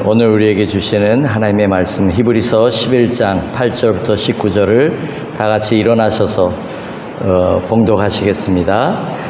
오늘 우리에게 주시는 하나님의 말씀 히브리서 11장 8절부터 19절을 다 같이 일어나셔서 봉독하시겠습니다.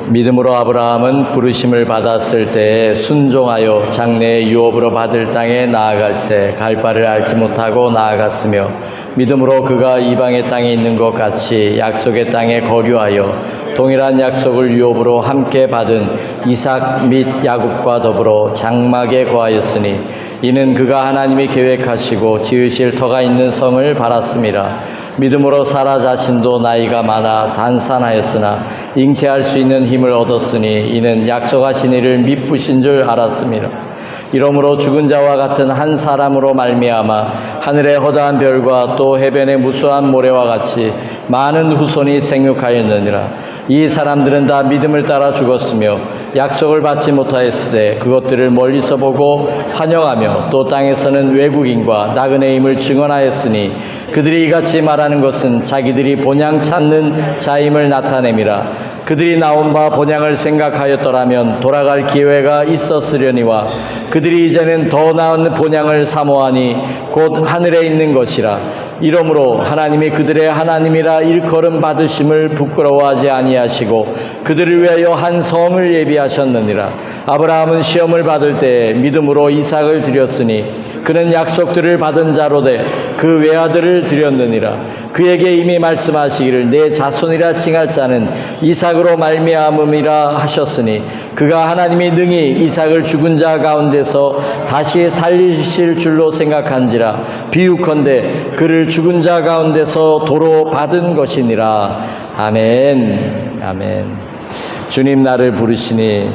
믿음으로 아브라함은 부르심을 받았을 때에 순종하여 장래의 유업으로 받을 땅에 나아갈새 갈 바를 알지 못하고 나아갔으며 믿음으로 그가 이방의 땅에 있는 것 같이 약속의 땅에 거류하여 동일한 약속을 유업으로 함께 받은 이삭 및 야곱과 더불어 장막에 거하였으니 이는 그가 하나님이 계획하시고 지으실 터가 있는 성을 바랐음이라. 믿음으로 사라 자신도 나이가 많아 단산하였으나 잉태할 수 있는 힘을 얻었으니 이는 약속하신 이를 미쁘신 줄 알았음이라. 이러므로 죽은 자와 같은 한 사람으로 말미암아 하늘의 허다한 별과 또 해변의 무수한 모래와 같이 많은 후손이 생육하였느니라. 이 사람들은 다 믿음을 따라 죽었으며 약속을 받지 못하였으되 그것들을 멀리서 보고 환영하며 또 땅에서는 외국인과 나그네 임을 증언하였으니 그들이 이같이 말하는 것은 자기들이 본향 찾는 자임을 나타냄이라. 그들이 나온 바 본향을 생각하였더라면 돌아갈 기회가 있었으려니와 그들이 이제는 더 나은 본향을 사모하니 곧 하늘에 있는 것이라. 이러므로 하나님이 그들의 하나님이라 일컬음 받으심을 부끄러워하지 아니하시고 그들을 위하여 한 성을 예비하셨느니라. 아브라함은 시험을 받을 때 믿음으로 이삭을 드렸으니 그는 약속들을 받은 자로 돼 그 외아들을 드렸느니라. 그에게 이미 말씀하시기를 내 자손이라 칭할 자는 이삭으로 말미암음이라 하셨으니 그가 하나님이 능히 이삭을 죽은 자 가운데서 다시 살리실 줄로 생각한지라. 비유컨대 그를 죽은 자 가운데서 도로 받은 것이니라. 아멘. 아멘. 주님 나를 부르시니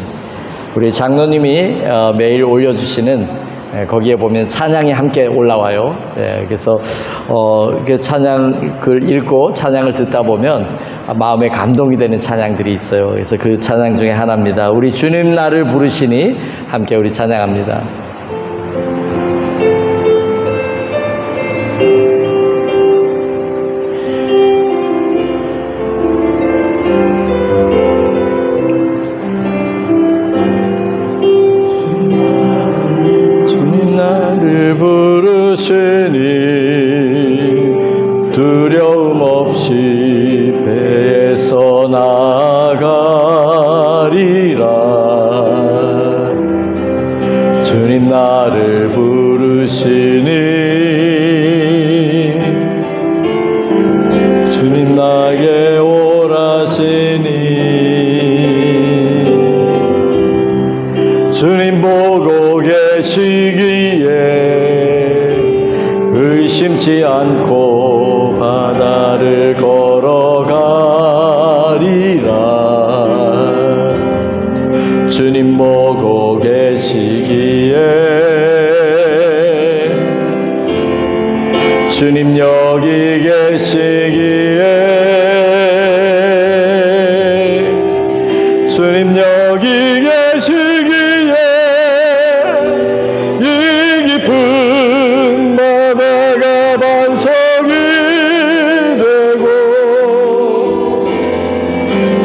우리 장로님이 매일 올려주시는 거기에 보면 찬양이 함께 올라와요. 그래서 그 찬양을 읽고 찬양을 듣다 보면 마음에 감동이 되는 찬양들이 있어요. 그래서 그 찬양 중에 하나입니다. 우리 주님 나를 부르시니 함께 우리 찬양합니다. 부르시니 두려움 없이 배에서 나가리라. 주님 나를 부르시니 주님 나에게 오라시니 주님 보고 계시기에 의심치 않고 바다를 걸어가리라. 주님 보고 계시기에 주님 여기 계시기에 주님 여기 계시기에 이 깊은 바다가 반석이 되고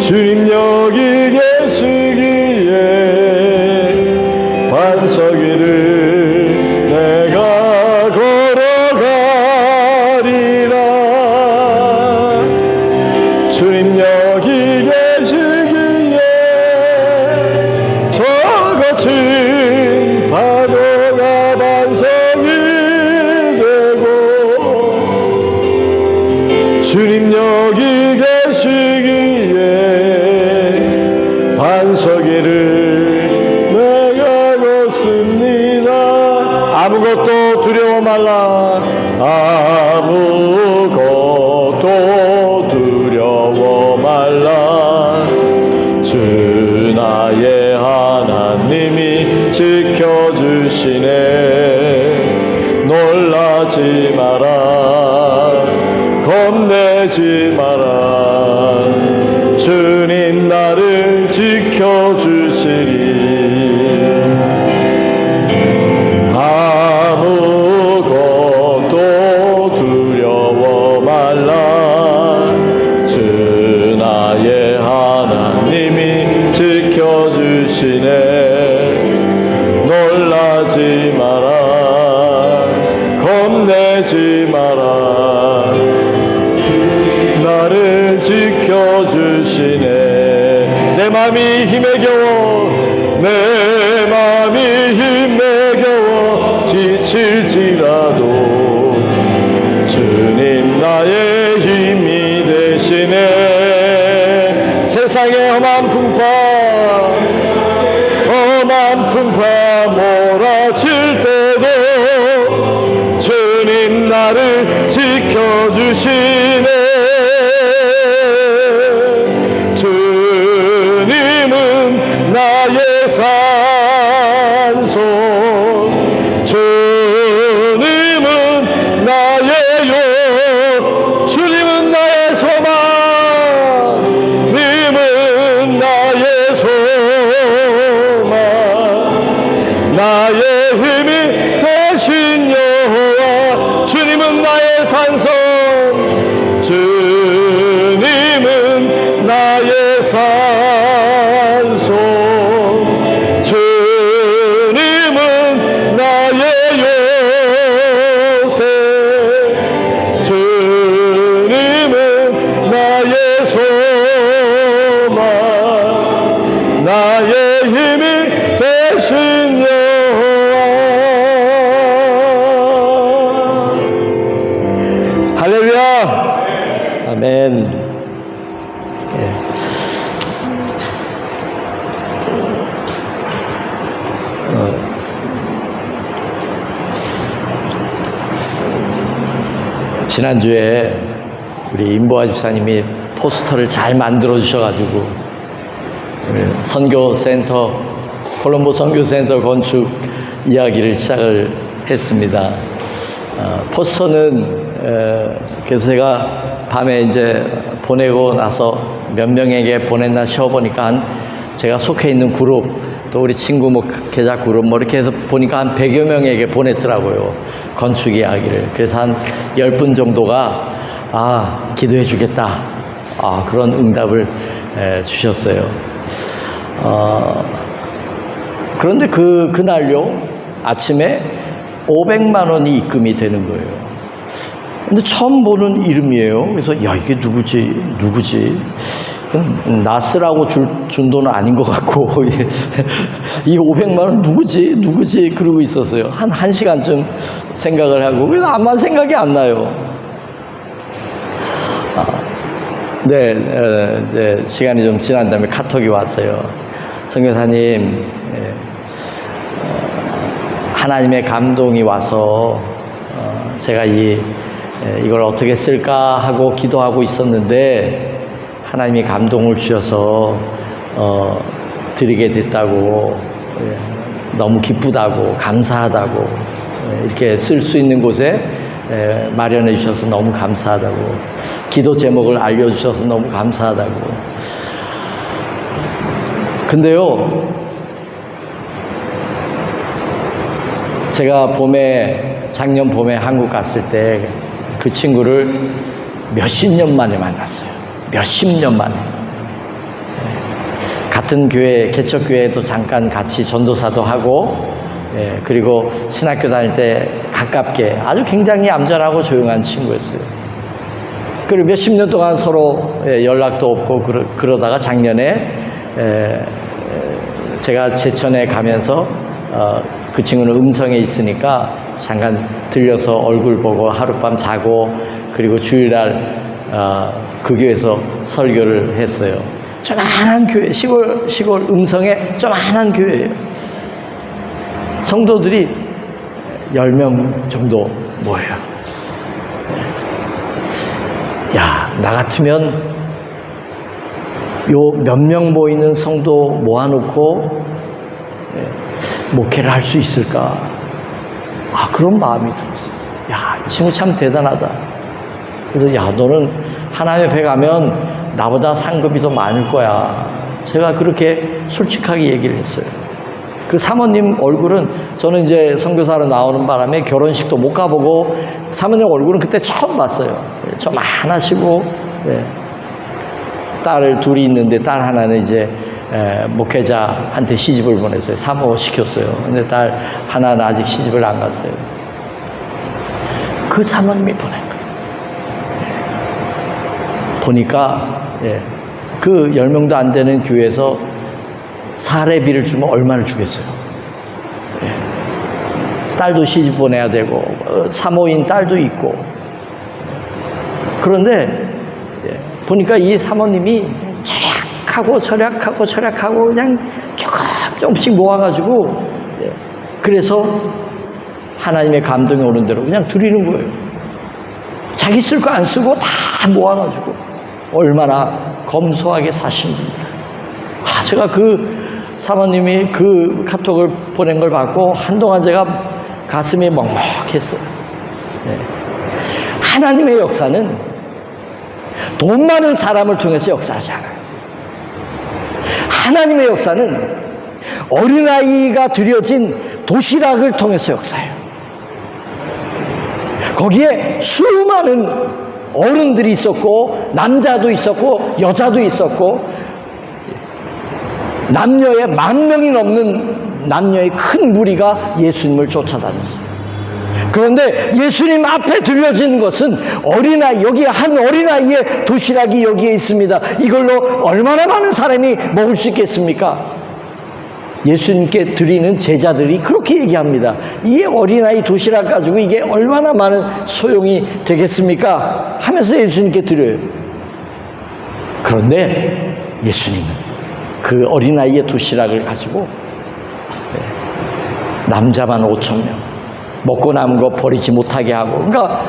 주님 여기 계시기에 반석 위를 내가 걸어가리라. 주님 여기 계시기에 저 거친 파도가 반석이 되고 주님 여기 계시기에 반석 위를 내가 걷습니다. 아무것도 두려워 말라. 아무것도 두려워 말라. 주 나의 하나님이 지켜주시네. 놀라지 마라. 겁내지 마라. 주님 나를 지켜주시리. 아무것도 두려워 말라. 주 나의 하나님이 지켜주시네. 놀라지 마라. 마음이 힘에 겨워 내 마음이 힘에 겨워 지칠지라도 주님 나의 힘이 되시네. 세상의 험한 풍파 몰아칠 때도 주님 나를 지켜주시네. 주님은 나의 산소, 주님은 나의 주님은 나의 소망, 님은 나의 소망, 나의 힘이 되신 여호와. 주님은 나의 산소, 주님은 나의 산소, 주님은 나의 요새, 주님은 나의 소망, 나의 힘이 되신 여호와. 할렐루야. 아멘. 지난주에 우리 임보아 집사님이 포스터를 잘 만들어 주셔가지고 선교센터, 콜롬보 선교센터 건축 이야기를 시작을 했습니다. 포스터는 그래서 제가 밤에 이제 보내고 나서 몇 명에게 보냈나 쉬어보니까 제가 속해 있는 그룹, 또 우리 친구 계좌 그룹 이렇게 해서 보니까 한 100여 명에게 보냈더라고요. 건축 이야기를. 그래서 한 10분 정도가 기도해 주겠다, 그런 응답을 주셨어요. 그런데 그날요 아침에 500만 원이 입금이 되는 거예요. 근데 처음 보는 이름이에요. 그래서 이게 누구지? 나스라고 준 돈은 아닌 것 같고 이 500만 원 누구지? 그러고 있었어요. 한 1시간쯤 생각을 하고. 그래서 아마 생각이 안 나요. 이제 시간이 좀 지난 다음에 카톡이 왔어요. 선교사님, 하나님의 감동이 와서 제가 이걸 어떻게 쓸까 하고 기도하고 있었는데 하나님이 감동을 주셔서 드리게 됐다고, 너무 기쁘다고, 감사하다고, 이렇게 쓸 수 있는 곳에 마련해 주셔서 너무 감사하다고, 기도 제목을 알려주셔서 너무 감사하다고. 근데요, 제가 작년 봄에 한국 갔을 때 그 친구를 몇십 년 만에 만났어요. 몇십 년 만에. 같은 교회, 개척교회도 잠깐 같이 전도사도 하고, 그리고 신학교 다닐 때 가깝게 아주 굉장히 얌전하고 조용한 친구였어요. 그리고 몇십 년 동안 서로 연락도 없고 그러다가 작년에 제가 제천에 가면서 그 친구는 음성에 있으니까 잠깐 들려서 얼굴 보고 하룻밤 자고, 그리고 주일날 그 교회에서 설교를 했어요. 조만한 교회, 시골 음성에 조만한 교회예요. 성도들이 10명 정도 모여요. 나 같으면 요 몇 명 모이는 성도 모아놓고 목회를 할 수 있을까? 그런 마음이 들었어요. 이 친구 참 대단하다. 그래서 너는 하나님 앞에 가면 나보다 상급이 더 많을 거야. 제가 그렇게 솔직하게 얘기를 했어요. 그 사모님 얼굴은 저는 이제 선교사로 나오는 바람에 결혼식도 못 가보고 사모님 얼굴은 그때 처음 봤어요. 좀 많으시고, 딸 둘이 있는데 딸 하나는 이제 목회자한테 시집을 보냈어요. 사모 시켰어요. 근데 딸 하나는 아직 시집을 안 갔어요. 그 사모님이 보낸 거예요. 보니까 그 10명도 안 되는 교회에서 사례비를 주면 얼마를 주겠어요? 딸도 시집 보내야 되고 사모인 딸도 있고. 그런데 보니까 이 사모님이 절약하고 그냥 조금씩 모아가지고, 그래서 하나님의 감동이 오는 대로 그냥 드리는 거예요. 자기 쓸 거 안 쓰고 다 모아가지고. 얼마나 검소하게 사신 분이라. 제가 그 사모님이 그 카톡을 보낸 걸 받고 한동안 제가 가슴이 먹먹했어요. 하나님의 역사는 돈 많은 사람을 통해서 역사하지 않아요. 하나님의 역사는 어린아이가 드려진 도시락을 통해서 역사해요. 거기에 수많은 어른들이 있었고, 남자도 있었고, 여자도 있었고, 남녀의 10,000명이 넘는 남녀의 큰 무리가 예수님을 쫓아다녔어요. 그런데 예수님 앞에 들려지는 것은 어린아이, 여기 한 어린아이의 도시락이 여기에 있습니다. 이걸로 얼마나 많은 사람이 먹을 수 있겠습니까? 예수님께 드리는 제자들이 그렇게 얘기합니다. 이 어린아이 도시락 가지고 이게 얼마나 많은 소용이 되겠습니까? 하면서 예수님께 드려요. 그런데 예수님은 그 어린아이의 도시락을 가지고 남자만 5,000명 먹고 남은 거 버리지 못하게 하고, 그러니까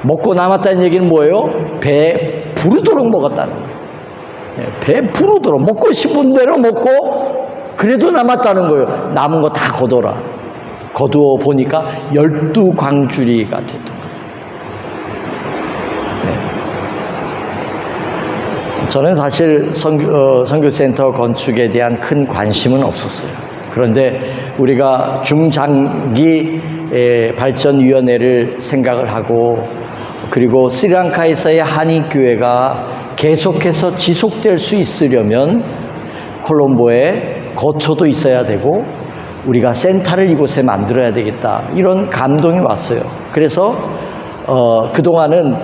먹고 남았다는 얘기는 뭐예요? 배 부르도록 먹었다는 거예요. 배 부르도록 먹고 싶은 대로 먹고 그래도 남았다는 거예요. 남은 거 다 거두어 보니까 12광주리가 됐더라고요. 저는 사실 선교센터 건축에 대한 큰 관심은 없었어요. 그런데 우리가 중장기 발전위원회를 생각을 하고, 그리고 스리랑카에서의 한인교회가 계속해서 지속될 수 있으려면 콜롬보에 거처도 있어야 되고 우리가 센터를 이곳에 만들어야 되겠다, 이런 감동이 왔어요. 그래서 그동안은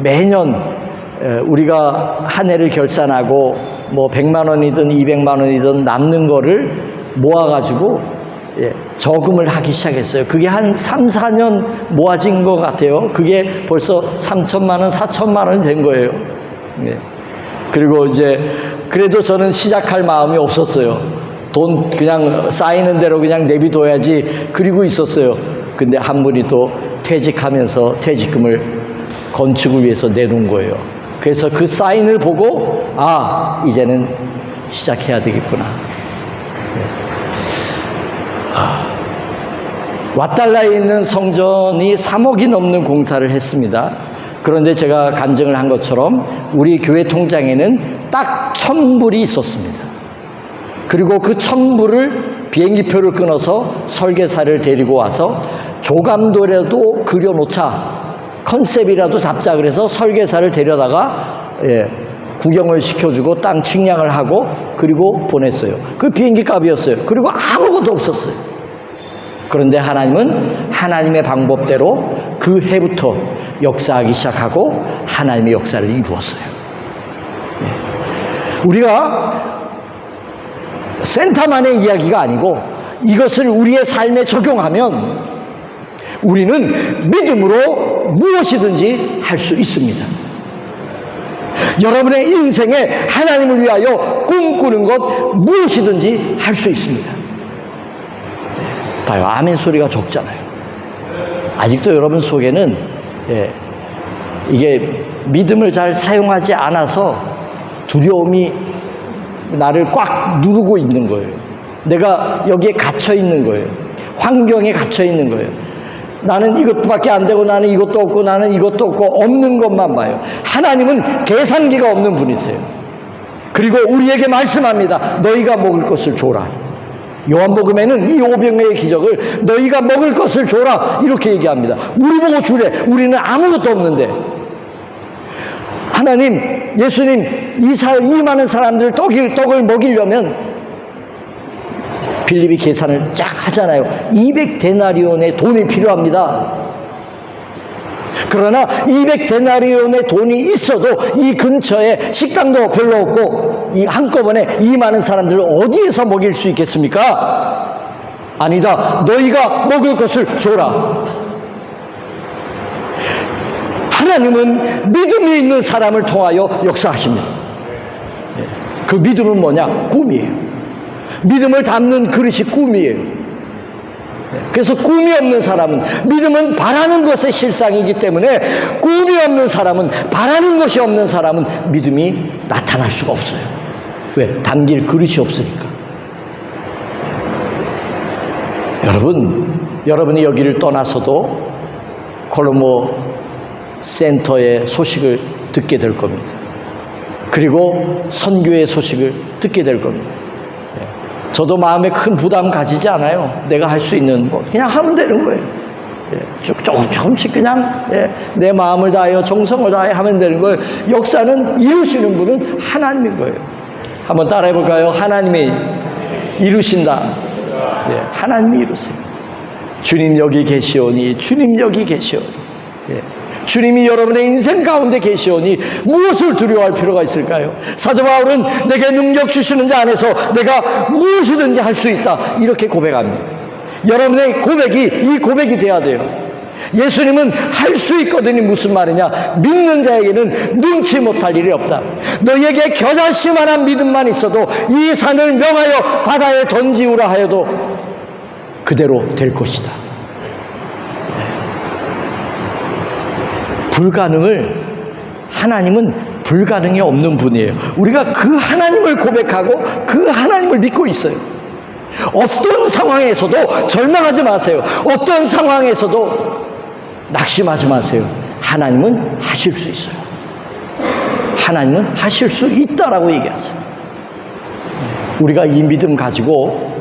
매년 우리가 한 해를 결산하고 뭐 100만 원이든 200만 원이든 남는 거를 모아가지고 저금을 하기 시작했어요. 그게 한 3, 4년 모아진 것 같아요. 그게 벌써 3천만 원, 4천만 원이 된 거예요. 그리고 이제 그래도 저는 시작할 마음이 없었어요. 돈 그냥 쌓이는 대로 그냥 내비둬야지 그리고 있었어요. 근데 한 분이 또 퇴직하면서 퇴직금을 건축을 위해서 내놓은 거예요. 그래서 그 사인을 보고 이제는 시작해야 되겠구나. 왓달라에 있는 성전이 3억이 넘는 공사를 했습니다. 그런데 제가 간증을 한 것처럼 우리 교회 통장에는 딱 1,000불이 있었습니다. 그리고 그 1,000불을 비행기표를 끊어서 설계사를 데리고 와서 조감도라도 그려놓자, 컨셉이라도 잡자 그래서 설계사를 데려다가 구경을 시켜주고 땅 측량을 하고 그리고 보냈어요. 그 비행기 값이었어요. 그리고 아무것도 없었어요. 그런데 하나님은 하나님의 방법대로 그 해부터 역사하기 시작하고 하나님의 역사를 이루었어요. 우리가 센터만의 이야기가 아니고 이것을 우리의 삶에 적용하면 우리는 믿음으로 무엇이든지 할 수 있습니다. 여러분의 인생에 하나님을 위하여 꿈꾸는 것 무엇이든지 할 수 있습니다. 봐요. 아멘 소리가 적잖아요. 아직도 여러분 속에는 이게 믿음을 잘 사용하지 않아서 두려움이 나를 꽉 누르고 있는 거예요. 내가 여기에 갇혀 있는 거예요. 환경에 갇혀 있는 거예요. 나는 이것밖에 안 되고 나는 이것도 없고 나는 이것도 없고 없는 것만 봐요. 하나님은 계산기가 없는 분이세요. 그리고 우리에게 말씀합니다. 너희가 먹을 것을 줘라. 요한복음에는 이 오병이의 기적을 너희가 먹을 것을 줘라 이렇게 얘기합니다. 우리 보고 주래. 우리는 아무것도 없는데. 하나님, 예수님, 이 많은 사람들 떡을 먹이려면 빌립이 계산을 쫙 하잖아요. 200데나리온의 돈이 필요합니다. 그러나 200데나리온의 돈이 있어도 이 근처에 식당도 별로 없고 이 한꺼번에 이 많은 사람들을 어디에서 먹일 수 있겠습니까? 아니다. 너희가 먹을 것을 줘라. 하나님은 믿음이 있는 사람을 통하여 역사하십니다. 그 믿음은 뭐냐? 꿈이에요. 믿음을 담는 그릇이 꿈이에요. 그래서 꿈이 없는 사람은, 믿음은 바라는 것의 실상이기 때문에 꿈이 없는 사람은, 바라는 것이 없는 사람은 믿음이 나타날 수가 없어요. 왜? 담길 그릇이 없으니까. 여러분이 여기를 떠나서도 콜롬보 센터의 소식을 듣게 될 겁니다. 그리고 선교의 소식을 듣게 될 겁니다. 저도 마음에 큰 부담 가지지 않아요. 내가 할 수 있는 거 그냥 하면 되는 거예요. 조금씩 그냥 내 마음을 다하여 정성을 다해 하면 되는 거예요. 역사는 이루시는 분은 하나님인 거예요. 한번 따라해 볼까요? 하나님이 이루신다. 하나님이 이루세요. 주님 여기 계시오니, 주님 여기 계시오니. 주님이 여러분의 인생 가운데 계시오니 무엇을 두려워할 필요가 있을까요? 사도 바울은 내게 능력 주시는 자 안에서 내가 무엇이든지 할 수 있다, 이렇게 고백합니다. 여러분의 고백이 이 고백이 돼야 돼요. 예수님은 할 수 있거든이 무슨 말이냐? 믿는 자에게는 능치 못할 일이 없다. 너희에게 겨자씨만한 믿음만 있어도 이 산을 명하여 바다에 던지우라 하여도 그대로 될 것이다. 불가능을, 하나님은 불가능이 없는 분이에요. 우리가 그 하나님을 고백하고 그 하나님을 믿고 있어요. 어떤 상황에서도 절망하지 마세요. 어떤 상황에서도 낙심하지 마세요. 하나님은 하실 수 있어요. 하나님은 하실 수 있다라고 얘기하세요. 우리가 이 믿음 가지고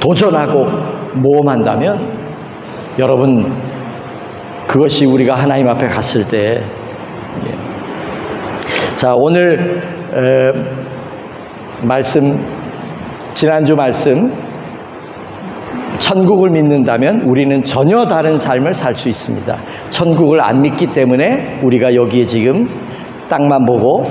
도전하고 모험한다면 여러분, 그것이 우리가 하나님 앞에 갔을 때, 자, 오늘 말씀, 지난주 말씀, 천국을 믿는다면 우리는 전혀 다른 삶을 살 수 있습니다. 천국을 안 믿기 때문에 우리가 여기에 지금 땅만 보고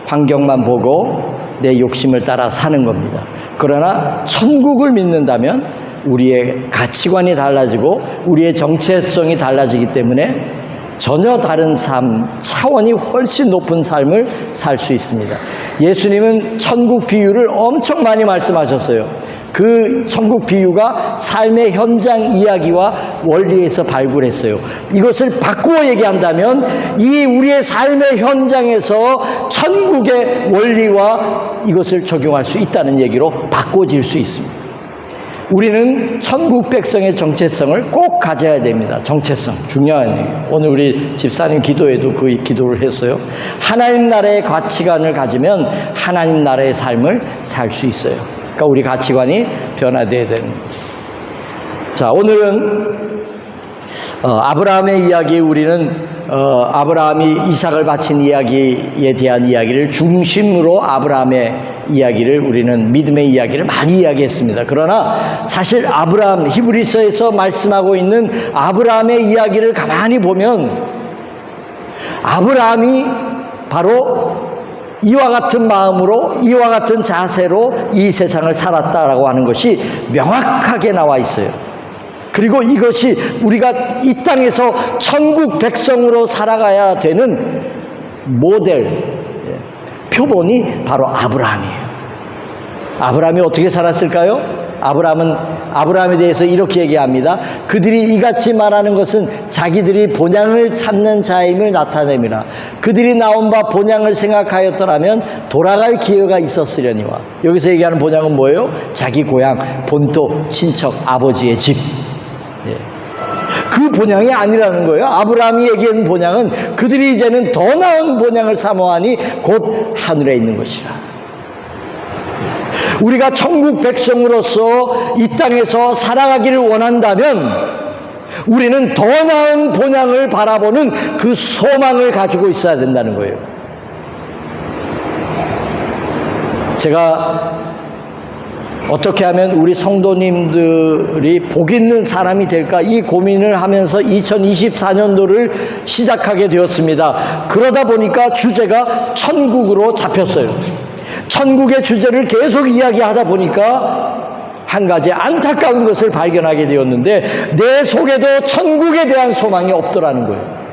환경만 보고 내 욕심을 따라 사는 겁니다. 그러나 천국을 믿는다면 우리의 가치관이 달라지고 우리의 정체성이 달라지기 때문에 전혀 다른 삶, 차원이 훨씬 높은 삶을 살 수 있습니다. 예수님은 천국 비유를 엄청 많이 말씀하셨어요. 그 천국 비유가 삶의 현장 이야기와 원리에서 발굴했어요. 이것을 바꾸어 얘기한다면 이 우리의 삶의 현장에서 천국의 원리와 이것을 적용할 수 있다는 얘기로 바꿔질 수 있습니다. 우리는 천국 백성의 정체성을 꼭 가져야 됩니다. 정체성 중요한 얘기예요. 오늘 우리 집사님 기도에도 그 기도를 했어요. 하나님 나라의 가치관을 가지면 하나님 나라의 삶을 살 수 있어요. 그러니까 우리 가치관이 변화되어야 되는 거죠. 자, 오늘은 아브라함의 이야기, 우리는 아브라함이 이삭을 바친 이야기에 대한 이야기를 중심으로 아브라함의 이야기를, 우리는 믿음의 이야기를 많이 이야기했습니다. 그러나 사실 아브라함, 히브리서에서 말씀하고 있는 아브라함의 이야기를 가만히 보면 아브라함이 바로 이와 같은 마음으로, 이와 같은 자세로 이 세상을 살았다라고 하는 것이 명확하게 나와 있어요. 그리고 이것이 우리가 이 땅에서 천국 백성으로 살아가야 되는 모델, 표본이 바로 아브라함이에요. 아브라함이 어떻게 살았을까요? 아브라함에 대해서 이렇게 얘기합니다. 그들이 이같이 말하는 것은 자기들이 본향을 찾는 자임을 나타냅니다. 그들이 나온 바 본향을 생각하였더라면 돌아갈 기회가 있었으려니와. 여기서 얘기하는 본향은 뭐예요? 자기 고향, 본토, 친척, 아버지의 집. 그 본향이 아니라는 거예요. 아브라함이 얘기한 본향은 그들이 이제는 더 나은 본향을 사모하니 곧 하늘에 있는 것이라. 우리가 천국 백성으로서 이 땅에서 살아가기를 원한다면 우리는 더 나은 본향을 바라보는 그 소망을 가지고 있어야 된다는 거예요. 제가 어떻게 하면 우리 성도님들이 복 있는 사람이 될까, 이 고민을 하면서 2024년도를 시작하게 되었습니다. 그러다 보니까 주제가 천국으로 잡혔어요. 천국의 주제를 계속 이야기하다 보니까 한 가지 안타까운 것을 발견하게 되었는데, 내 속에도 천국에 대한 소망이 없더라는 거예요.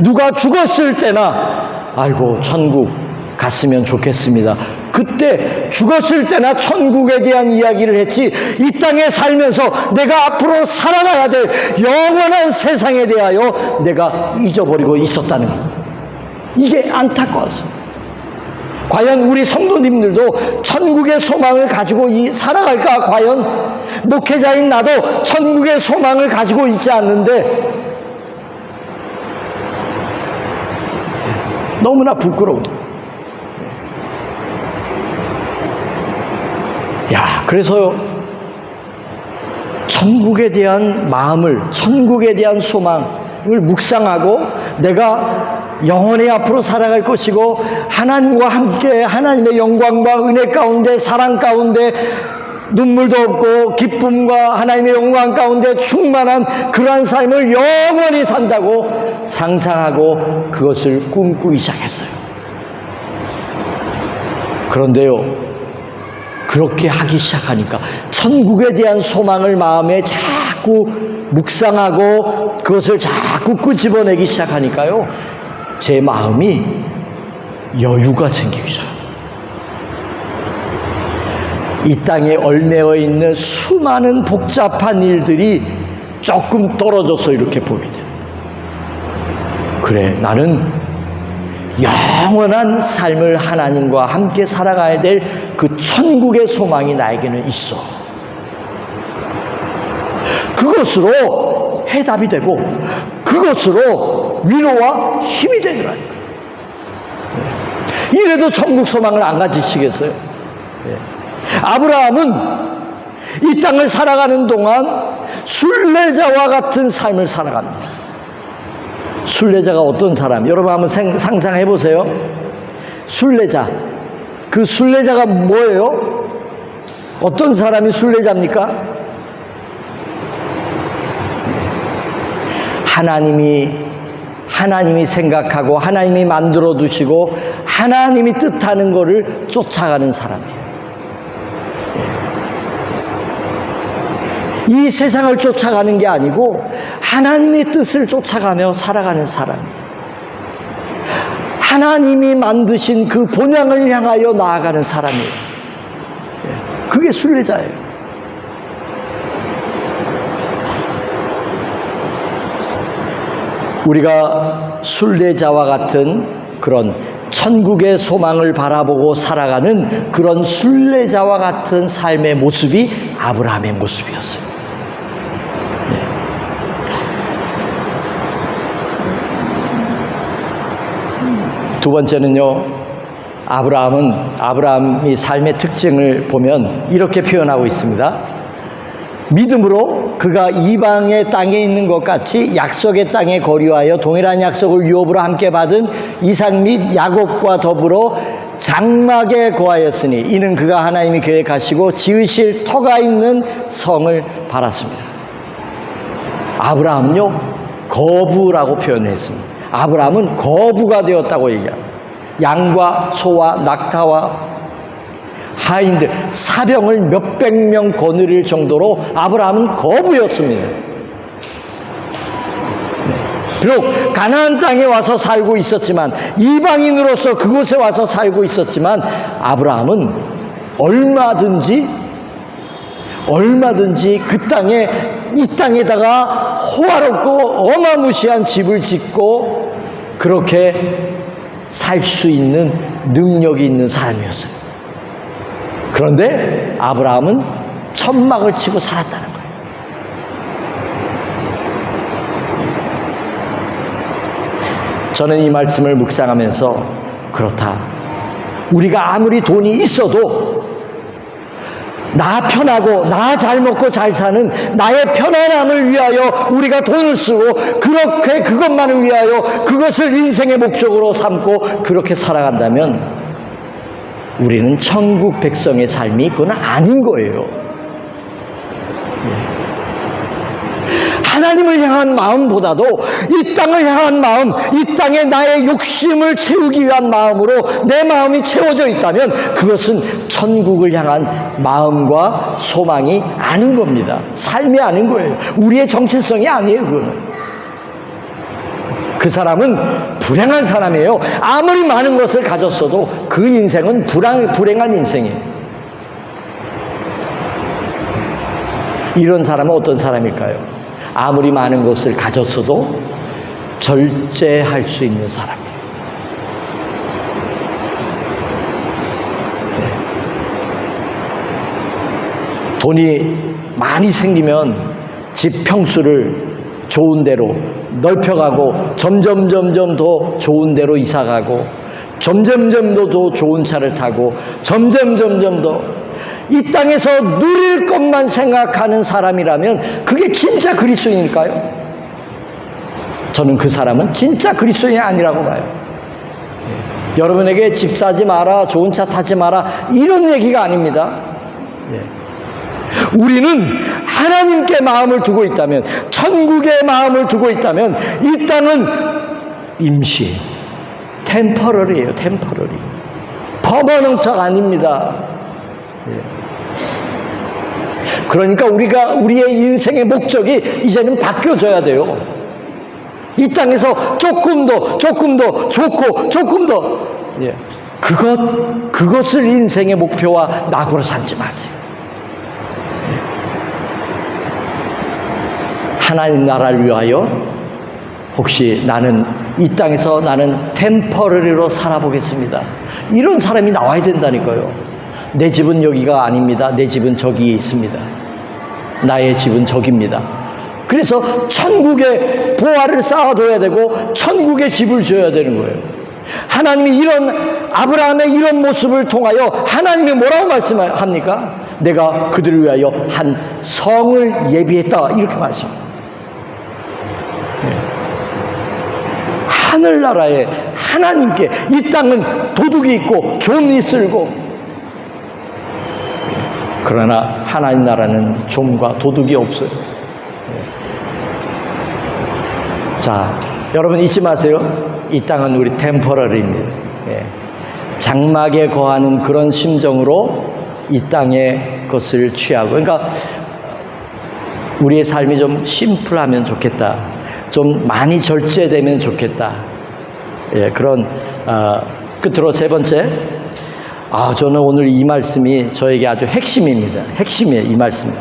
누가 죽었을 때나 아이고 천국 갔으면 좋겠습니다. 그때 죽었을 때나 천국에 대한 이야기를 했지, 이 땅에 살면서 내가 앞으로 살아가야 될 영원한 세상에 대하여 내가 잊어버리고 있었다는 것. 이게 안타까웠어요. 과연 우리 성도님들도 천국의 소망을 가지고 살아갈까? 과연 목회자인 나도 천국의 소망을 가지고 있지 않는데 너무나 부끄러워. 그래서 천국에 대한 마음을, 천국에 대한 소망을 묵상하고 내가 영원히 앞으로 살아갈 것이고 하나님과 함께 하나님의 영광과 은혜 가운데, 사랑 가운데, 눈물도 없고 기쁨과 하나님의 영광 가운데 충만한 그러한 삶을 영원히 산다고 상상하고 그것을 꿈꾸기 시작했어요. 그런데요, 그렇게 하기 시작하니까, 천국에 대한 소망을 마음에 자꾸 묵상하고 그것을 자꾸 끄집어내기 시작하니까요, 제 마음이 여유가 생기기 시작합니다. 이 땅에 얼매어 있는 수많은 복잡한 일들이 조금 떨어져서 이렇게 보게 돼요. 그래, 나는 영원한 삶을 하나님과 함께 살아가야 될 그 천국의 소망이 나에게는 있어. 그것으로 해답이 되고 그것으로 위로와 힘이 되더라니까. 이래도 천국 소망을 안 가지시겠어요? 아브라함은 이 땅을 살아가는 동안 순례자와 같은 삶을 살아갑니다. 순례자가 어떤 사람? 여러분 한번 상상해 보세요. 순례자. 그 순례자가 뭐예요? 어떤 사람이 순례자입니까? 하나님이 생각하고 하나님이 만들어 두시고 하나님이 뜻하는 것을 쫓아가는 사람이에요. 이 세상을 쫓아가는 게 아니고 하나님의 뜻을 쫓아가며 살아가는 사람이에요. 하나님이 만드신 그 본향을 향하여 나아가는 사람이에요. 그게 순례자예요. 우리가 순례자와 같은 그런 천국의 소망을 바라보고 살아가는 그런 순례자와 같은 삶의 모습이 아브라함의 모습이었어요. 두 번째는요, 아브라함이 삶의 특징을 보면 이렇게 표현하고 있습니다. 믿음으로 그가 이방의 땅에 있는 것 같이 약속의 땅에 거류하여 동일한 약속을 유업으로 함께 받은 이삭 및 야곱과 더불어 장막에 거하였으니 이는 그가 하나님이 계획하시고 지으실 터가 있는 성을 바랐습니다. 아브라함은요, 거부라고 표현했습니다. 아브라함은 거부가 되었다고 얘기합니다. 양과 소와 낙타와 하인들, 사병을 몇백 명 거느릴 정도로 아브라함은 거부였습니다. 비록 가나안 땅에 와서 살고 있었지만, 이방인으로서 그곳에 와서 살고 있었지만, 아브라함은 얼마든지 그 땅에, 이 땅에다가 호화롭고 어마무시한 집을 짓고 그렇게 살 수 있는 능력이 있는 사람이었어요. 그런데 아브라함은 천막을 치고 살았다는 거예요. 저는 이 말씀을 묵상하면서 그렇다. 우리가 아무리 돈이 있어도 나 편하고 나 잘 먹고 잘 사는 나의 편안함을 위하여 우리가 돈을 쓰고 그렇게 그것만을 위하여 그것을 인생의 목적으로 삼고 그렇게 살아간다면 우리는 천국 백성의 삶이 그건 아닌 거예요. 하나님을 향한 마음보다도 이 땅을 향한 마음, 이 땅에 나의 욕심을 채우기 위한 마음으로 내 마음이 채워져 있다면 그것은 천국을 향한 마음과 소망이 아닌 겁니다. 삶이 아닌 거예요. 우리의 정체성이 아니에요. 그거는. 그 사람은 불행한 사람이에요. 아무리 많은 것을 가졌어도 그 인생은 불행한 인생이에요. 이런 사람은 어떤 사람일까요? 아무리 많은 것을 가졌어도 절제할 수 있는 사람이에요. 돈이 많이 생기면 집 평수를 좋은 데로 넓혀가고 점점 더 좋은 데로 이사가고 점점 더 좋은 차를 타고 점점 더 이 땅에서 누릴 것만 생각하는 사람이라면 그게 진짜 그리스도인일까요? 저는 그 사람은 진짜 그리스도인이 아니라고 봐요. 여러분에게 집 사지 마라, 좋은 차 타지 마라, 이런 얘기가 아닙니다. 우리는 하나님께 마음을 두고 있다면, 천국에 마음을 두고 있다면 이 땅은 임시, 템퍼러리예요. 템퍼러리. 퍼머넌트가 아닙니다. 그러니까 우리의 인생의 목적이 이제는 바뀌어져야 돼요. 이 땅에서 조금 더 좋고 조금 더 그것을 인생의 목표와 낙으로 삼지 마세요. 하나님 나라를 위하여 혹시 나는 이 땅에서 나는 템퍼러리로 살아보겠습니다. 이런 사람이 나와야 된다니까요. 내 집은 여기가 아닙니다. 내 집은 저기에 있습니다. 나의 집은 저기입니다. 그래서 천국에 보화를 쌓아둬야 되고 천국에 집을 지어야 되는 거예요. 하나님이 이런 아브라함의 이런 모습을 통하여 하나님이 뭐라고 말씀합니까? 내가 그들을 위하여 한 성을 예비했다, 이렇게 말씀합니다. 하늘나라에 하나님께 이 땅은 도둑이 있고 좀이 쓸고, 그러나 하나님 나라는 좀과 도둑이 없어요. 자, 여러분 잊지 마세요. 이 땅은 우리 템퍼러리입니다. 장막에 거하는 그런 심정으로 이 땅의 것을 취하고, 그러니까 우리의 삶이 좀 심플하면 좋겠다, 좀 많이 절제되면 좋겠다. 그런 끝으로 세 번째, 저는 오늘 이 말씀이 저에게 아주 핵심입니다. 핵심이에요, 이 말씀이.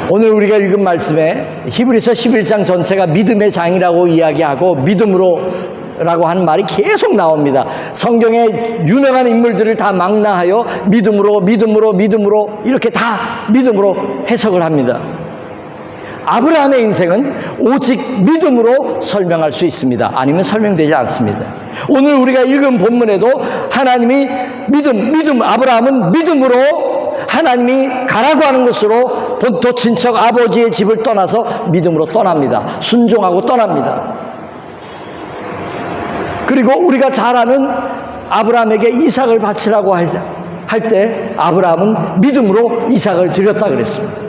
오늘 우리가 읽은 말씀에 히브리서 11장 전체가 믿음의 장이라고 이야기하고 믿음으로라고 하는 말이 계속 나옵니다. 성경의 유명한 인물들을 다 망라하여 믿음으로 이렇게 다 믿음으로 해석을 합니다. 아브라함의 인생은 오직 믿음으로 설명할 수 있습니다. 아니면 설명되지 않습니다. 오늘 우리가 읽은 본문에도 하나님이 아브라함은 믿음으로 하나님이 가라고 하는 곳으로 본토 친척 아버지의 집을 떠나서 믿음으로 떠납니다. 순종하고 떠납니다. 그리고 우리가 잘 아는 아브라함에게 이삭을 바치라고 할 때 아브라함은 믿음으로 이삭을 드렸다 그랬습니다.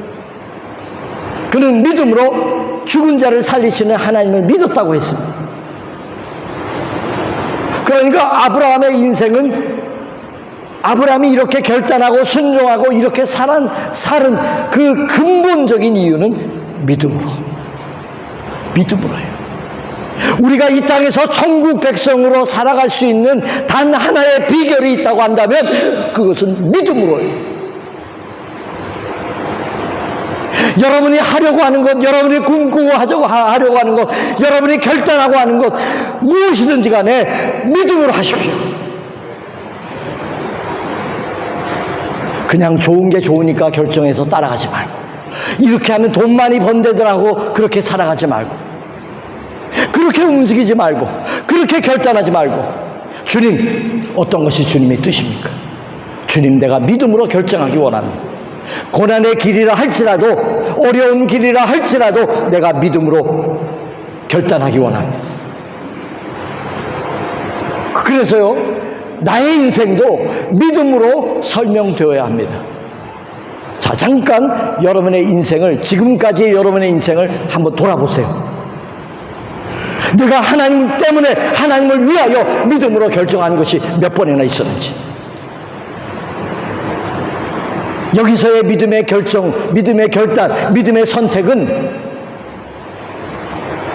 그는 믿음으로 죽은 자를 살리시는 하나님을 믿었다고 했습니다. 그러니까 아브라함의 인생은 아브라함이 이렇게 결단하고 순종하고 이렇게 살은 그 근본적인 이유는 믿음으로예요. 우리가 이 땅에서 천국 백성으로 살아갈 수 있는 단 하나의 비결이 있다고 한다면 그것은 믿음으로예요. 여러분이 하려고 하는 것, 여러분이 꿈꾸고 하려고 하는 것, 여러분이 결단하고 하는 것, 무엇이든지 간에 믿음으로 하십시오. 그냥 좋은 게 좋으니까 결정해서 따라가지 말고, 이렇게 하면 돈 많이 번대더라고 그렇게 살아가지 말고, 그렇게 움직이지 말고, 그렇게 결단하지 말고, 주님, 어떤 것이 주님의 뜻입니까? 주님, 내가 믿음으로 결정하기 원합니다. 고난의 길이라 할지라도, 어려운 길이라 할지라도 내가 믿음으로 결단하기 원합니다. 그래서요, 나의 인생도 믿음으로 설명되어야 합니다. 자, 잠깐 여러분의 인생을, 지금까지의 여러분의 인생을 한번 돌아보세요. 내가 하나님 때문에, 하나님을 위하여 믿음으로 결정한 것이 몇 번이나 있었는지. 여기서의 믿음의 결정, 믿음의 결단, 믿음의 선택은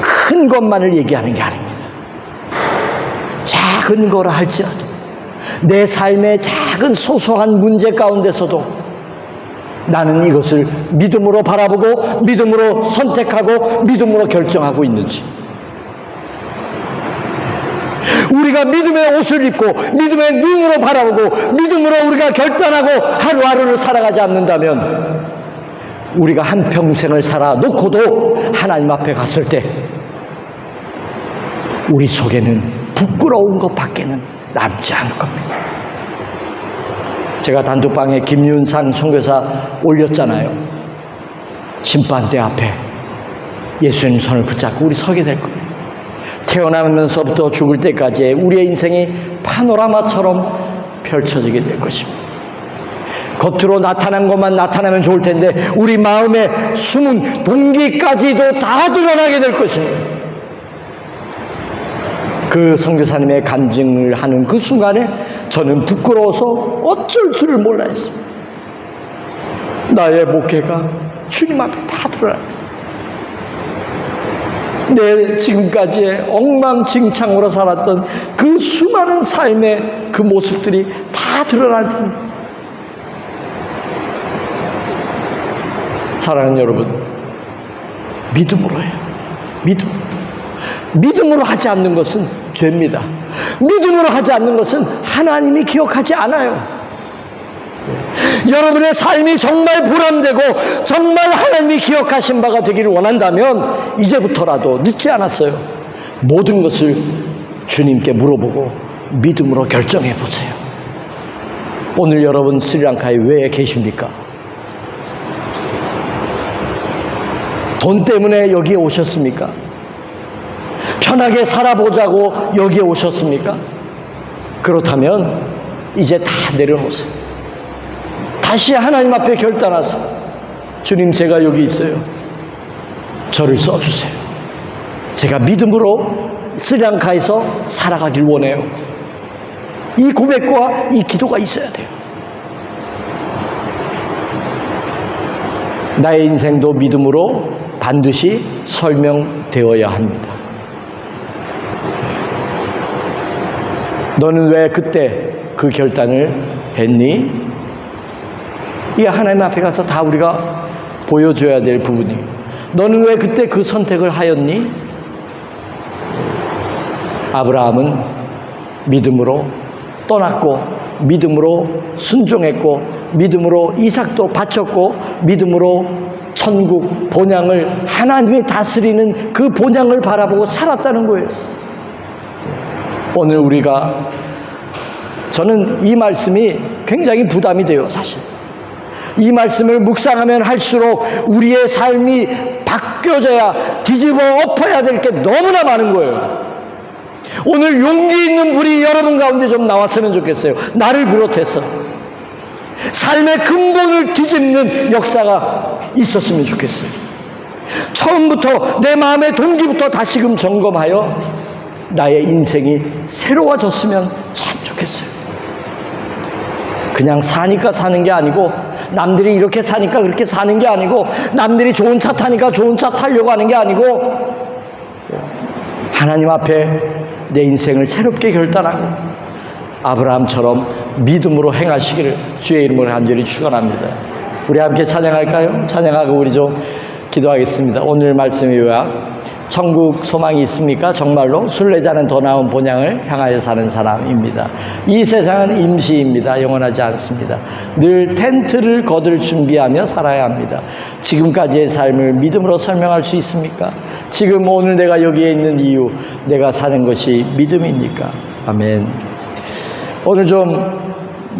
큰 것만을 얘기하는 게 아닙니다. 작은 거라 할지라도 내 삶의 작은 소소한 문제 가운데서도 나는 이것을 믿음으로 바라보고 믿음으로 선택하고 믿음으로 결정하고 있는지, 우리가 믿음의 옷을 입고 믿음의 눈으로 바라보고 믿음으로 우리가 결단하고 하루하루를 살아가지 않는다면 우리가 한평생을 살아놓고도 하나님 앞에 갔을 때 우리 속에는 부끄러운 것밖에는 남지 않을 겁니다. 제가 단톡방에 김윤상 선교사 올렸잖아요. 심판대 앞에 예수님 손을 붙잡고 우리 서게 될 거예요. 태어나면서부터 죽을 때까지의 우리의 인생이 파노라마처럼 펼쳐지게 될 것입니다. 겉으로 나타난 것만 나타나면 좋을 텐데 우리 마음의 숨은 동기까지도 다 드러나게 될 것입니다. 그 선교사님의 간증을 하는 그 순간에 저는 부끄러워서 어쩔 줄을 몰라 했습니다. 나의 목회가 주님 앞에 다 드러났다. 내 지금까지의 엉망진창으로 살았던 그 수많은 삶의 그 모습들이 다 드러날 텐데, 사랑하는 여러분, 믿음으로 해요. 믿음으로 하지 않는 것은 죄입니다. 믿음으로 하지 않는 것은 하나님이 기억하지 않아요. 여러분의 삶이 정말 보람되고 정말 하나님이 기억하신 바가 되기를 원한다면 이제부터라도 늦지 않았어요. 모든 것을 주님께 물어보고 믿음으로 결정해 보세요. 오늘 여러분 스리랑카에 왜 계십니까? 돈 때문에 여기에 오셨습니까? 편하게 살아보자고 여기에 오셨습니까? 그렇다면 이제 다 내려놓으세요. 다시 하나님 앞에 결단하세요. 주님, 제가 여기 있어요. 저를 써주세요. 제가 믿음으로 스리랑카에서 살아가길 원해요. 이 고백과 이 기도가 있어야 돼요. 나의 인생도 믿음으로 반드시 설명되어야 합니다. 너는 왜 그때 그 결단을 했니? 이 하나님 앞에 가서 다 우리가 보여줘야 될 부분이에요. 너는 왜 그때 그 선택을 하였니? 아브라함은 믿음으로 떠났고 믿음으로 순종했고 믿음으로 이삭도 바쳤고 믿음으로 천국 본향을, 하나님이 다스리는 그 본향을 바라보고 살았다는 거예요. 오늘 우리가, 저는 이 말씀이 굉장히 부담이 돼요. 사실 이 말씀을 묵상하면 할수록 우리의 삶이 바뀌어져야, 뒤집어 엎어야 될 게 너무나 많은 거예요. 오늘 용기 있는 분이 여러분 가운데 좀 나왔으면 좋겠어요. 나를 비롯해서 삶의 근본을 뒤집는 역사가 있었으면 좋겠어요. 처음부터 내 마음의 동기부터 다시금 점검하여 나의 인생이 새로워졌으면 참 좋겠어요. 그냥 사니까 사는 게 아니고, 남들이 이렇게 사니까 그렇게 사는 게 아니고, 남들이 좋은 차 타니까 좋은 차 타려고 하는 게 아니고, 하나님 앞에 내 인생을 새롭게 결단하고 아브라함처럼 믿음으로 행하시기를 주의 이름으로 간절히 축원합니다. 우리 함께 찬양할까요? 찬양하고 우리 좀 기도하겠습니다. 오늘 말씀의 요약, 천국 소망이 있습니까? 정말로 순례자는 더 나은 본향을 향하여 사는 사람입니다. 이 세상은 임시입니다. 영원하지 않습니다. 늘 텐트를 거둘 준비하며 살아야 합니다. 지금까지의 삶을 믿음으로 설명할 수 있습니까? 지금 오늘 내가 여기에 있는 이유, 내가 사는 것이 믿음입니까? 아멘. 오늘 좀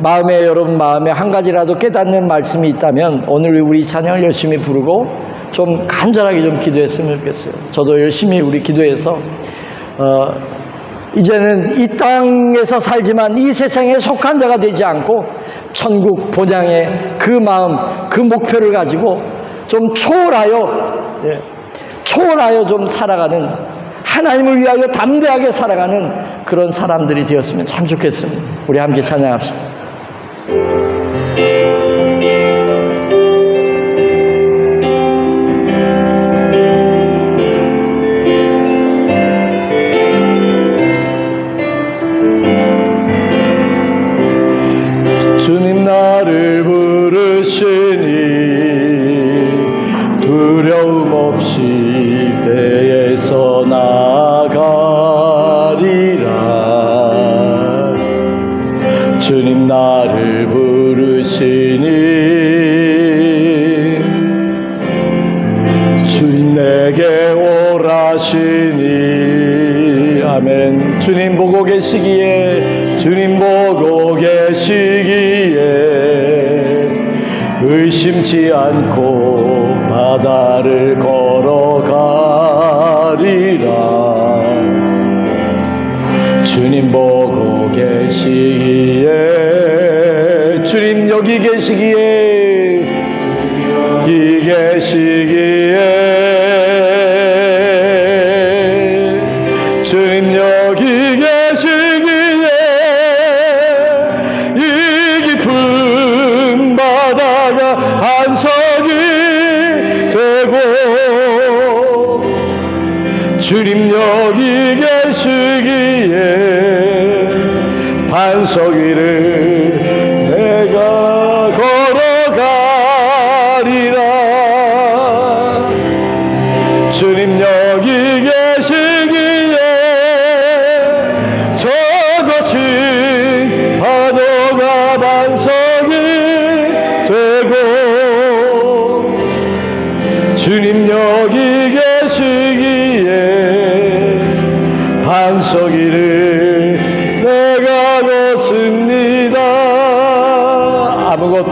여러분 마음에 한 가지라도 깨닫는 말씀이 있다면 오늘 우리 찬양을 열심히 부르고 좀 간절하게 좀 기도했으면 좋겠어요. 저도 열심히 우리 기도해서 이제는 이 땅에서 살지만 이 세상에 속한 자가 되지 않고 천국 본향의 그 마음, 그 목표를 가지고 좀 초월하여 좀 살아가는, 하나님을 위하여 담대하게 살아가는 그런 사람들이 되었으면 참 좋겠습니다. 우리 함께 찬양합시다. 주님 나를 부르시니 두려움 없이 배에서 나가리라. 주님 나를 부르시니 주님 내게 오라시니. 아멘. 주님 보고 계시기에, 주님 보고 계시기에 의심치 않고 바다를 걸어가리라. 주님 보고 계시기에, 주님 여기 계시기에, 여기 계시기에, 주님 여기 계시기에 이 깊은 바다가 반석이 되고, 주님 여기 계시기에 반석 위를 내가 걸어가리라. 주님 여기 계시기에 저 거친 파도가 반석이 되고, 주님 여기 계시기에 반석 위를 내가 걷습니다. 아무것도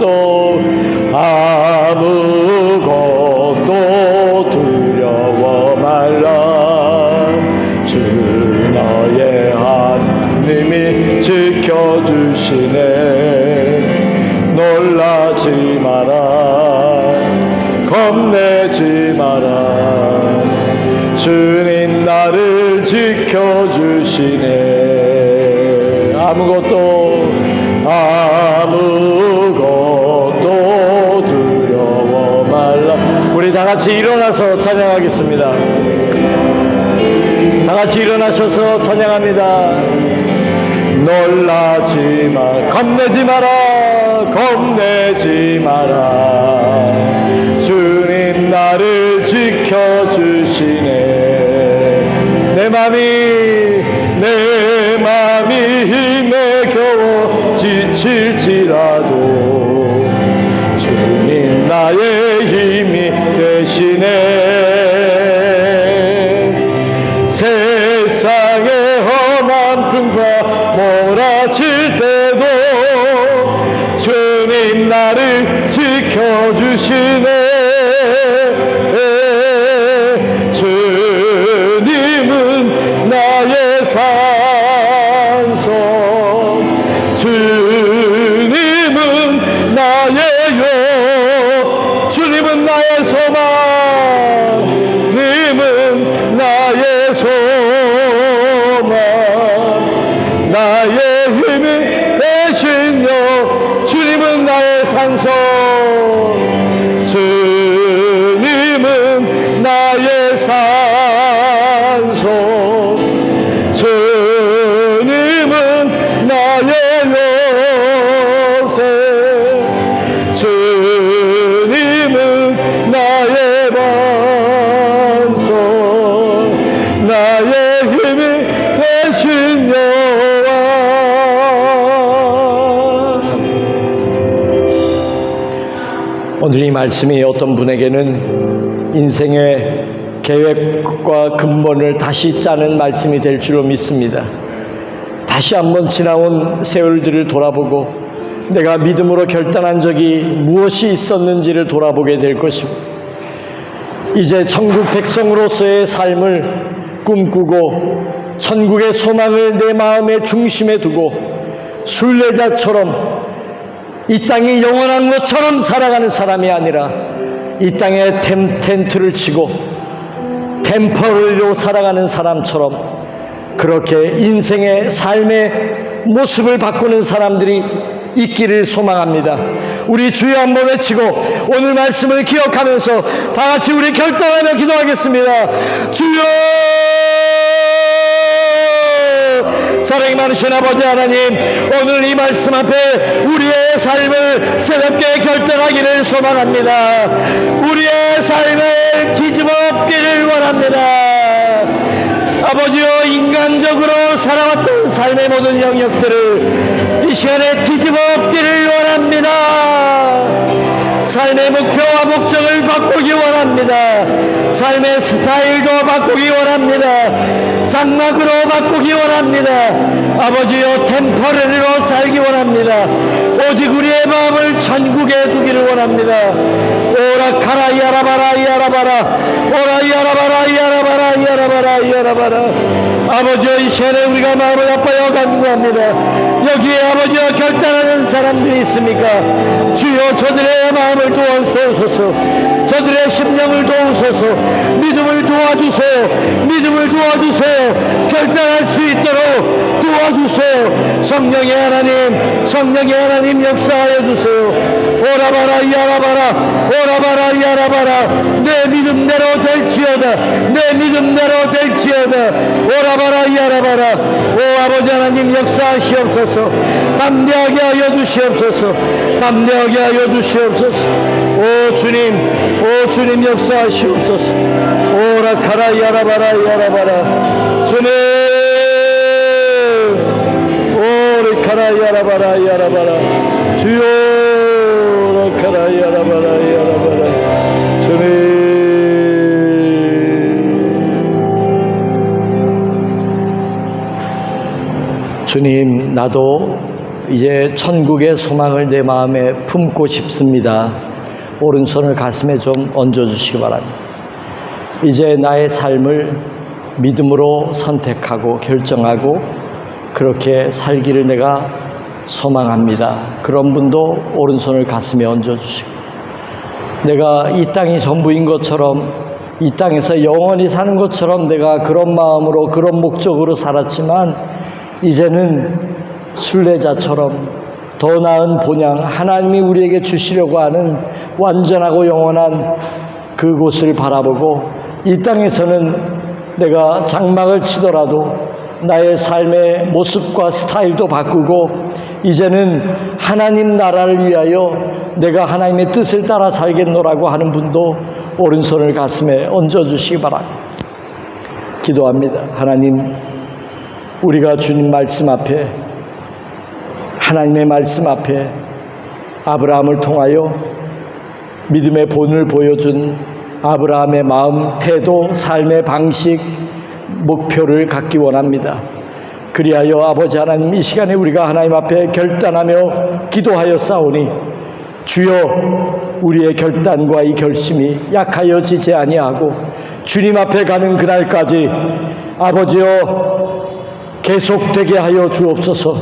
두려워 말라. 주 너의 하나님이 지켜주시네. 놀라지 마라, 겁내지 마라. 주님 나를 지켜주시네. 아무것도 두려워 말라. 우리 다 같이 일어나서 찬양하겠습니다. 다 같이 일어나셔서 찬양합니다. 놀라지 마, 겁내지 마라, 겁내지 마라. 주님 나를 지켜주시네. 내 맘이 힘에 겨워 지칠지라도 주님 나의 힘이 되시네. 세상의 험한 풍과 몰아칠 때도 주님 나를 지켜주시네. 주님은 나의 산소, 주님은 나의 주님은 나의 소망, 주님은 나의 소망, 나의 힘이 되신 여, 주님은 나의 산소, 주님은 나의 산소, 주님은 나의 요새, 주님은 나의 반석, 나의 힘이 되신 여호와. 오늘 이 말씀이 어떤 분에게는 인생의 계획과 근본을 다시 짜는 말씀이 될 줄로 믿습니다. 다시 한번 지나온 세월들을 돌아보고 내가 믿음으로 결단한 적이 무엇이 있었는지를 돌아보게 될 것입니다. 이제 천국 백성으로서의 삶을 꿈꾸고 천국의 소망을 내 마음의 중심에 두고 순례자처럼 이 땅이 영원한 것처럼 살아가는 사람이 아니라 이 땅에 텐트를 치고 템퍼리로 살아가는 사람처럼 그렇게 인생의 삶의 모습을 바꾸는 사람들이 있기를 소망합니다. 우리 주여 한번 외치고 오늘 말씀을 기억하면서 다 같이 우리 결단하며 기도하겠습니다. 주여! 사랑이 많으신 아버지 하나님, 오늘 이 말씀 앞에 우리의 삶을 새롭게 결단하기를 소망합니다. 우리의 삶을 뒤집어 엎기를 원합니다. 아버지여, 인간적으로 살아왔던 삶의 모든 영역들을 이 시간에 뒤집어 엎기를 원합니다. 삶의 목표와 목적을 바꾸기 원합니다. 삶의 스타일도 바꾸기 원합니다. 장막으로 바꾸기 원합니다. 아버지여, 템퍼러리로 살기 원합니다. 오직 우리의 마음을 천국에 두기를 원합니다. 오라 카라 야라바라 야라바라 오라 야라바라 야라바라 야라바라 야라바라. 아버지여, 이 시간에 우리가 마음을 아파여 간구합니다. 여기에 아버지여 결단하는 사람들이 있습니까? 주여, 저들의 마음을 도와주소서. 저들의 심령을 도우소서. 믿음을 도와주세요. 믿음을 도와주세요. 결단할 수 있도록 도와주세요. 성령의 하나님, 성령의 하나님 역사하여 주세요. 오라바라 야라바라 오라바라 야라바라. 내 믿음대로 될지어다. 내 믿음대로 될지어다. 오라바라 야라바라. 오 아버지 하나님, 역사하시옵소서. 담대하게 하여 주시옵소서. 담대하게 하여 주시옵소서. 오 주님, 오 주님 역사하시옵소서. 오라 카라 야라바라 야라바라. 주님, 오리 카라 야라바라 야라바라. 주여, 오라 카라 야라바라 야라바라. 주님, 주님, 나도 이제 천국의 소망을 내 마음에 품고 싶습니다. 오른손을 가슴에 좀 얹어주시기 바랍니다. 이제 나의 삶을 믿음으로 선택하고 결정하고 그렇게 살기를 내가 소망합니다. 그런 분도 오른손을 가슴에 얹어주시고, 내가 이 땅이 전부인 것처럼, 이 땅에서 영원히 사는 것처럼 내가 그런 마음으로 그런 목적으로 살았지만 이제는 순례자처럼 더 나은 본향, 하나님이 우리에게 주시려고 하는 완전하고 영원한 그곳을 바라보고, 이 땅에서는 내가 장막을 치더라도 나의 삶의 모습과 스타일도 바꾸고 이제는 하나님 나라를 위하여 내가 하나님의 뜻을 따라 살겠노라고 하는 분도 오른손을 가슴에 얹어주시기 바랍니다. 기도합니다. 하나님, 우리가 주님 말씀 앞에, 하나님의 말씀 앞에 아브라함을 통하여 믿음의 본을 보여준 아브라함의 마음, 태도, 삶의 방식, 목표를 갖기 원합니다. 그리하여 아버지 하나님, 이 시간에 우리가 하나님 앞에 결단하며 기도하여 싸우니 주여, 우리의 결단과 이 결심이 약하여지지 아니하고 주님 앞에 가는 그날까지 아버지여 계속되게 하여 주옵소서.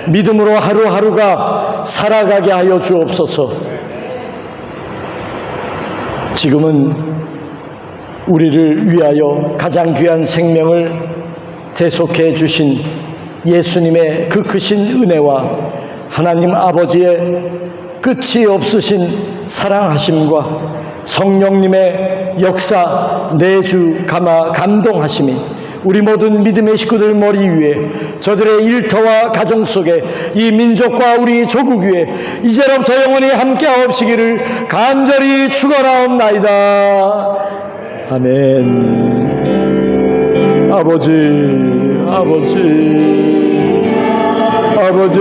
믿음으로 하루하루가 살아가게 하여 주옵소서. 지금은 우리를 위하여 가장 귀한 생명을 대속해 주신 예수님의 그 크신 은혜와 하나님 아버지의 끝이 없으신 사랑하심과 성령님의 역사 내주 감동하심이 우리 모든 믿음의 식구들 머리 위에, 저들의 일터와 가정 속에, 이 민족과 우리 조국 위에 이제로부터 영원히 함께하옵시기를 간절히 축원하옵나이다. 아멘. 아버지, 아버지, 아버지,